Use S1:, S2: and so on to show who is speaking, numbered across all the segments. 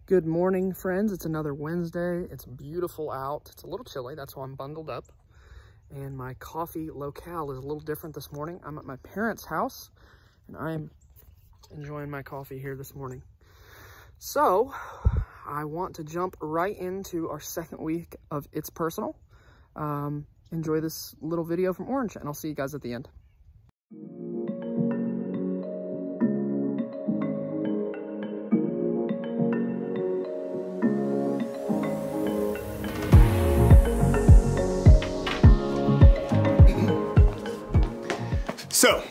S1: Good morning, friends. It's another Wednesday. It's beautiful out. It's a little chilly, that's why I'm bundled up. And my coffee locale is a little different this morning. I'm at my parents' house, and I'm enjoying my coffee here this morning. So, I want to jump right into our second week of It's Personal. Enjoy this little video from Orange, and I'll see you guys at the end.
S2: So,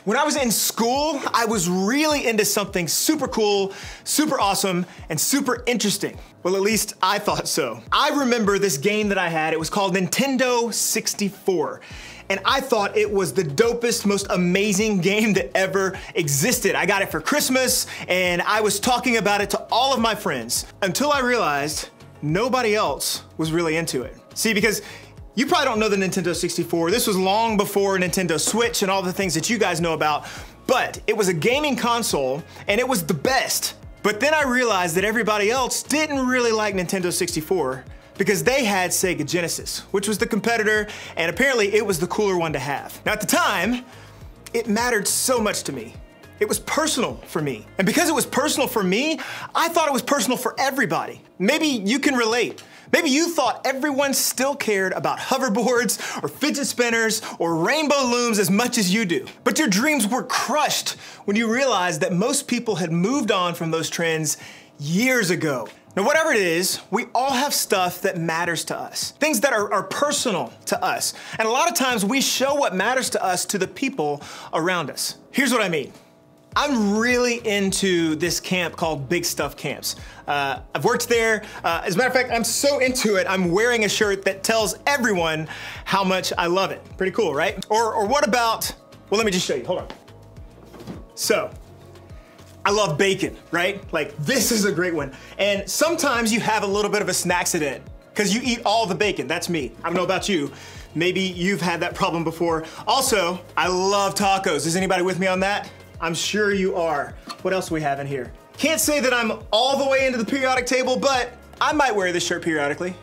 S2: when I was in school, I was really into something super cool, super awesome, and super interesting. Well, at least I thought so. I remember this game that I had. It was called Nintendo 64. And I thought it was the dopest, most amazing game that ever existed. I got it for Christmas, and I was talking about it to all of my friends until I realized nobody else was really into it. See, because you probably don't know the Nintendo 64. This was long before Nintendo Switch and all the things that you guys know about, but it was a gaming console and it was the best. But then I realized that everybody else didn't really like Nintendo 64 because they had Sega Genesis, which was the competitor, and apparently it was the cooler one to have. Now at the time, it mattered so much to me. It was personal for me. And because it was personal for me, I thought it was personal for everybody. Maybe you can relate. Maybe you thought everyone still cared about hoverboards or fidget spinners or rainbow looms as much as you do. But your dreams were crushed when you realized that most people had moved on from those trends years ago. Now, whatever it is, we all have stuff that matters to us, things that are personal to us. And a lot of times we show what matters to us to the people around us. Here's what I mean. I'm really into this camp called Big Stuff Camps. I've worked there. As a matter of fact, I'm so into it, I'm wearing a shirt that tells everyone how much I love it. Pretty cool, right? Or what about, well, let me just show you, hold on. So, I love bacon, right? Like, this is a great one. And sometimes you have a little bit of a snacksident because you eat all the bacon. That's me. I don't know about you. Maybe you've had that problem before. Also, I love tacos. Is anybody with me on that? I'm sure you are. What else do we have in here? Can't say that I'm all the way into the periodic table, but I might wear this shirt periodically.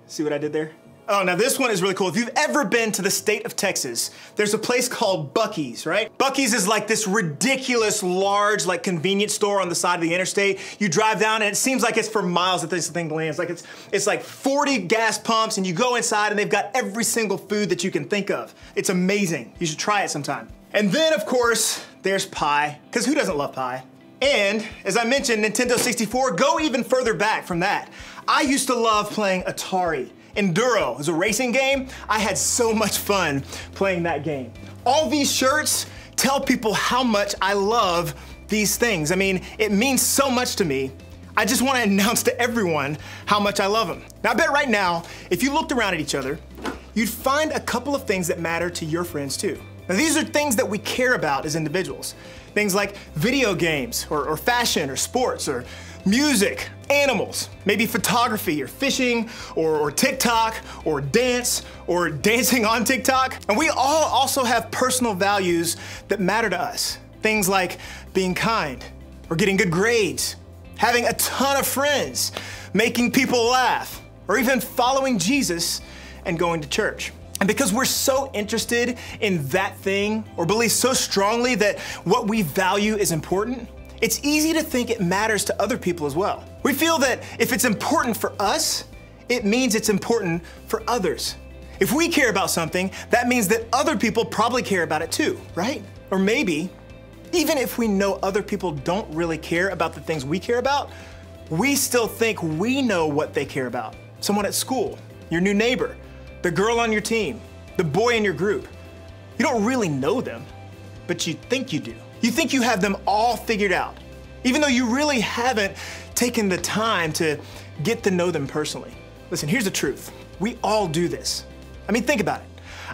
S2: See what I did there? Oh, now this one is really cool. If you've ever been to the state of Texas, there's a place called Buc-ee's, right? Buc-ee's is like this ridiculous, large, like convenience store on the side of the interstate. You drive down and it seems like it's for miles that this thing lands. Like it's like 40 gas pumps, and you go inside and they've got every single food that you can think of. It's amazing. You should try it sometime. And then, of course, there's pie, because who doesn't love pie? And, as I mentioned, Nintendo 64, go even further back from that. I used to love playing Atari. Enduro is a racing game. I had so much fun playing that game. All these shirts tell people how much I love these things. I mean, it means so much to me. I just want to announce to everyone how much I love them. Now, I bet right now, if you looked around at each other, you'd find a couple of things that matter to your friends too. Now, these are things that we care about as individuals. Things like video games, or fashion, or sports, or music, animals, maybe photography, or fishing, or TikTok, or dance, or dancing on TikTok. And we all also have personal values that matter to us. Things like being kind, or getting good grades, having a ton of friends, making people laugh, or even following Jesus and going to church. And because we're so interested in that thing, or believe so strongly that what we value is important, it's easy to think it matters to other people as well. We feel that if it's important for us, it means it's important for others. If we care about something, that means that other people probably care about it too, right? Or maybe, even if we know other people don't really care about the things we care about, we still think we know what they care about. Someone at school, your new neighbor, the girl on your team, the boy in your group. You don't really know them, but you think you do. You think you have them all figured out, even though you really haven't taken the time to get to know them personally. Listen, here's the truth. We all do this. I mean, think about it.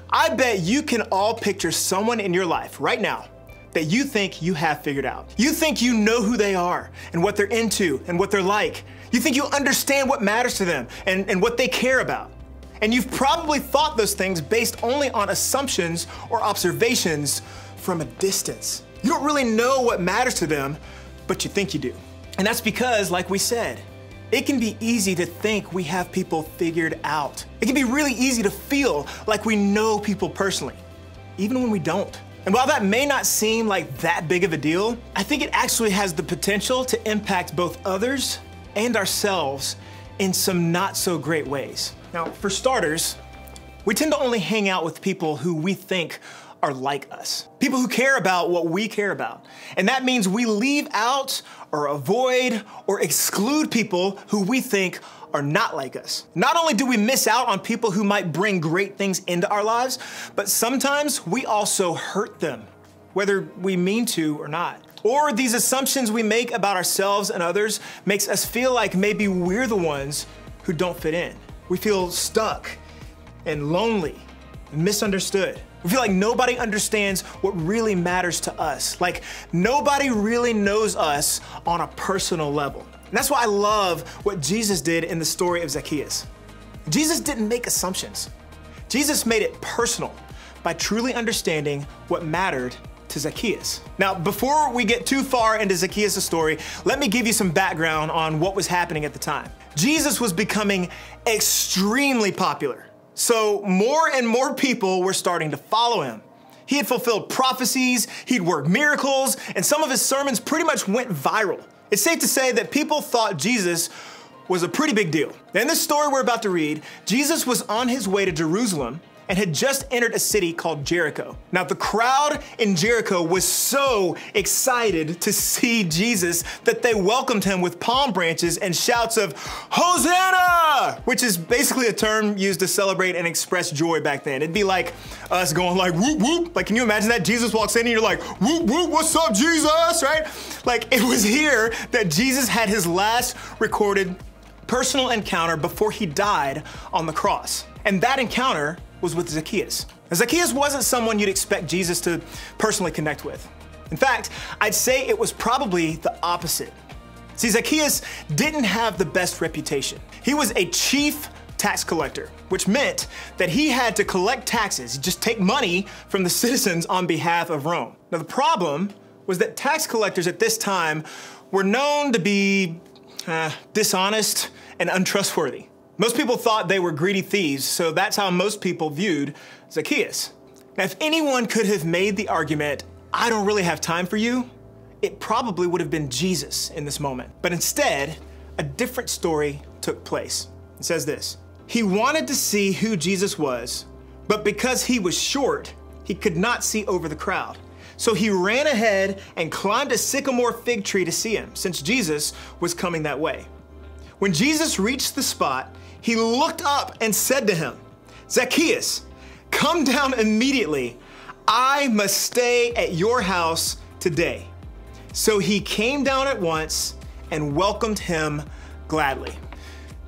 S2: I bet you can all picture someone in your life right now that you think you have figured out. You think you know who they are and what they're into and what they're like. You think you understand what matters to them and what they care about. And you've probably thought those things based only on assumptions or observations from a distance. You don't really know what matters to them, but you think you do. And that's because, like we said, it can be easy to think we have people figured out. It can be really easy to feel like we know people personally, even when we don't. And while that may not seem like that big of a deal, I think it actually has the potential to impact both others and ourselves in some not so great ways. Now, for starters, we tend to only hang out with people who we think are like us. People who care about what we care about. And that means we leave out or avoid or exclude people who we think are not like us. Not only do we miss out on people who might bring great things into our lives, but sometimes we also hurt them, whether we mean to or not. Or these assumptions we make about ourselves and others makes us feel like maybe we're the ones who don't fit in. We feel stuck and lonely and misunderstood. We feel like nobody understands what really matters to us. Like nobody really knows us on a personal level. And that's why I love what Jesus did in the story of Zacchaeus. Jesus didn't make assumptions. Jesus made it personal by truly understanding what mattered to Zacchaeus. Now, before we get too far into Zacchaeus' story, let me give you some background on what was happening at the time. Jesus was becoming extremely popular. So more and more people were starting to follow him. He had fulfilled prophecies, he'd worked miracles, and some of his sermons pretty much went viral. It's safe to say that people thought Jesus was a pretty big deal. In this story we're about to read, Jesus was on his way to Jerusalem and had just entered a city called Jericho. Now, the crowd in Jericho was so excited to see Jesus that they welcomed him with palm branches and shouts of Hosanna, which is basically a term used to celebrate and express joy back then. It'd be like us going like whoop whoop. Like, can you imagine that? Jesus walks in and you're like whoop whoop, what's up, Jesus, right? Like, it was here that Jesus had his last recorded personal encounter before he died on the cross. And that encounter was with Zacchaeus. Now, Zacchaeus wasn't someone you'd expect Jesus to personally connect with. In fact, I'd say it was probably the opposite. See, Zacchaeus didn't have the best reputation. He was a chief tax collector, which meant that he had to collect taxes, just take money from the citizens on behalf of Rome. Now, the problem was that tax collectors at this time were known to be dishonest and untrustworthy. Most people thought they were greedy thieves, so that's how most people viewed Zacchaeus. Now, if anyone could have made the argument, I don't really have time for you, it probably would have been Jesus in this moment. But instead, a different story took place. It says this: he wanted to see who Jesus was, but because he was short, he could not see over the crowd. So he ran ahead and climbed a sycamore fig tree to see him, since Jesus was coming that way. When Jesus reached the spot, he looked up and said to him, Zacchaeus, come down immediately. I must stay at your house today. So he came down at once and welcomed him gladly.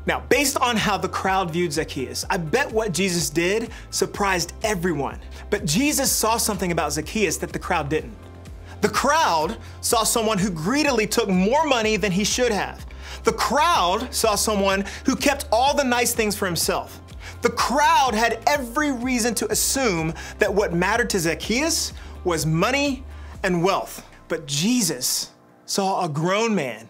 S2: Now, based on how the crowd viewed Zacchaeus, I bet what Jesus did surprised everyone. But Jesus saw something about Zacchaeus that the crowd didn't. The crowd saw someone who greedily took more money than he should have. The crowd saw someone who kept all the nice things for himself. The crowd had every reason to assume that what mattered to Zacchaeus was money and wealth. But Jesus saw a grown man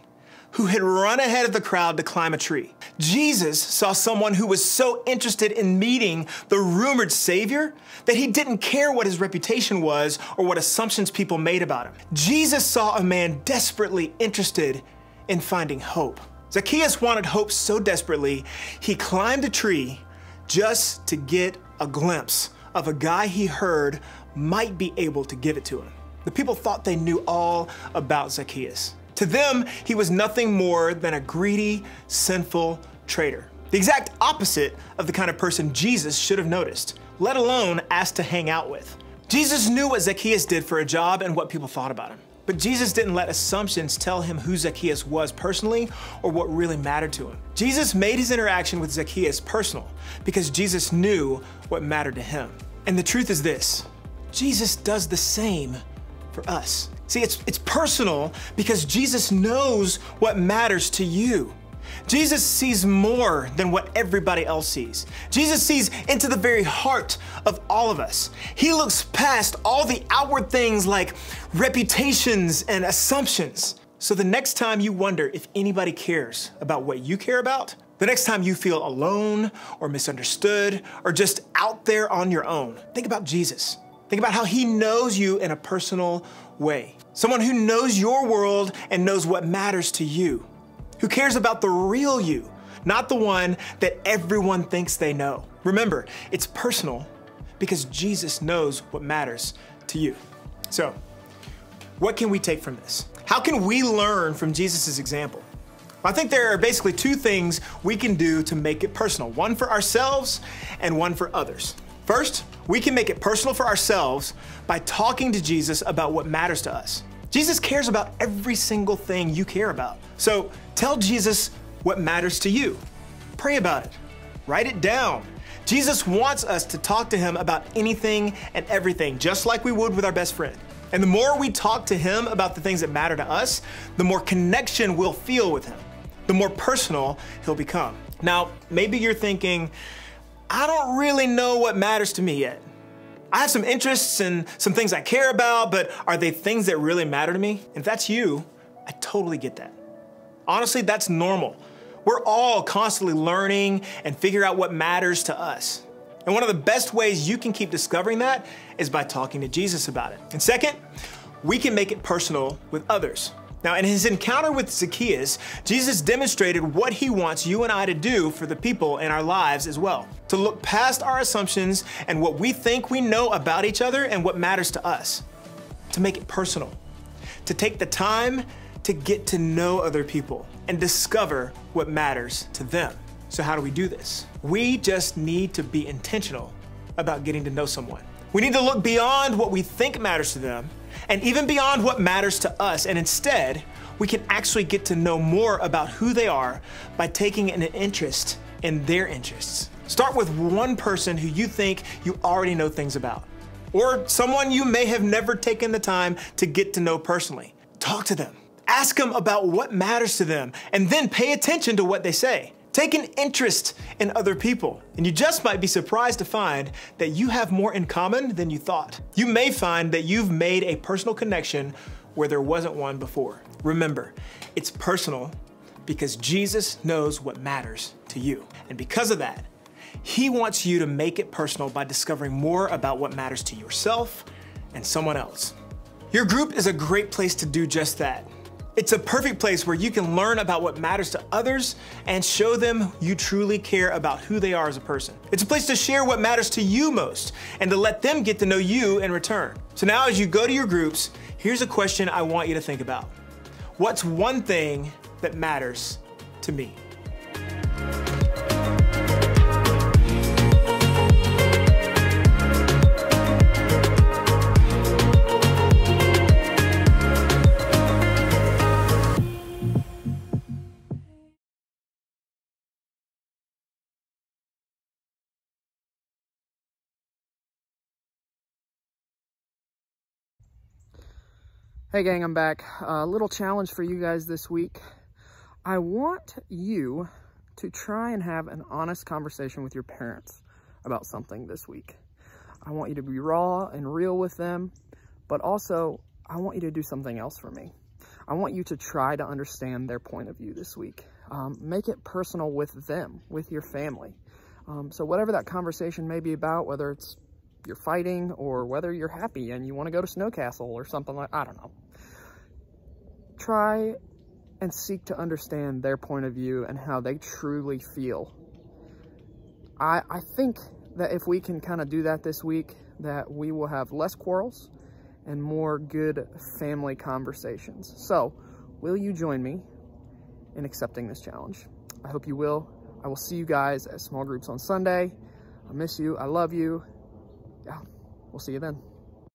S2: who had run ahead of the crowd to climb a tree. Jesus saw someone who was so interested in meeting the rumored Savior that he didn't care what his reputation was or what assumptions people made about him. Jesus saw a man desperately interested in finding hope. Zacchaeus wanted hope so desperately, he climbed a tree just to get a glimpse of a guy he heard might be able to give it to him. The people thought they knew all about Zacchaeus. To them, he was nothing more than a greedy, sinful traitor. The exact opposite of the kind of person Jesus should have noticed, let alone asked to hang out with. Jesus knew what Zacchaeus did for a job and what people thought about him. But Jesus didn't let assumptions tell him who Zacchaeus was personally or what really mattered to him. Jesus made his interaction with Zacchaeus personal because Jesus knew what mattered to him. And the truth is this: Jesus does the same for us. See, it's personal because Jesus knows what matters to you. Jesus sees more than what everybody else sees. Jesus sees into the very heart of all of us. He looks past all the outward things like reputations and assumptions. So the next time you wonder if anybody cares about what you care about, the next time you feel alone or misunderstood or just out there on your own, think about Jesus. Think about how he knows you in a personal way. Someone who knows your world and knows what matters to you, who cares about the real you, not the one that everyone thinks they know. Remember, it's personal because Jesus knows what matters to you. So, what can we take from this? How can we learn from Jesus' example? Well, I think there are basically two things we can do to make it personal, one for ourselves and one for others. First, we can make it personal for ourselves by talking to Jesus about what matters to us. Jesus cares about every single thing you care about. So tell Jesus what matters to you. Pray about it. Write it down. Jesus wants us to talk to him about anything and everything, just like we would with our best friend. And the more we talk to him about the things that matter to us, the more connection we'll feel with him, the more personal he'll become. Now, maybe you're thinking, I don't really know what matters to me yet. I have some interests and some things I care about, but are they things that really matter to me? And if that's you, I totally get that. Honestly, that's normal. We're all constantly learning and figure out what matters to us. And one of the best ways you can keep discovering that is by talking to Jesus about it. And second, we can make it personal with others. Now, in his encounter with Zacchaeus, Jesus demonstrated what he wants you and I to do for the people in our lives as well. To look past our assumptions and what we think we know about each other and what matters to us. To make it personal. To take the time to get to know other people and discover what matters to them. So how do we do this? We just need to be intentional about getting to know someone. We need to look beyond what we think matters to them and even beyond what matters to us. And instead, we can actually get to know more about who they are by taking an interest in their interests. Start with one person who you think you already know things about, or someone you may have never taken the time to get to know personally. Talk to them. Ask them about what matters to them, and then pay attention to what they say. Take an interest in other people, and you just might be surprised to find that you have more in common than you thought. You may find that you've made a personal connection where there wasn't one before. Remember, it's personal because Jesus knows what matters to you. And because of that, he wants you to make it personal by discovering more about what matters to yourself and someone else. Your group is a great place to do just that. It's a perfect place where you can learn about what matters to others and show them you truly care about who they are as a person. It's a place to share what matters to you most and to let them get to know you in return. So now as you go to your groups, here's a question I want you to think about. What's one thing that matters to me?
S1: Hey gang, I'm back. A little challenge for you guys this week. I want you to try and have an honest conversation with your parents about something this week. I want you to be raw and real with them, but also I want you to do something else for me. I want you to try to understand their point of view this week. Make it personal with them, with your family. So whatever that conversation may be about, whether it's you're fighting or whether you're happy and you want to go to Snowcastle or something like, I don't know. Try and seek to understand their point of view and how they truly feel. I think that if we can kind of do that this week, that we will have less quarrels and more good family conversations. So, will you join me in accepting this challenge? I hope you will. I will see you guys at small groups on Sunday. I miss you. I love you. Yeah, we'll see you then.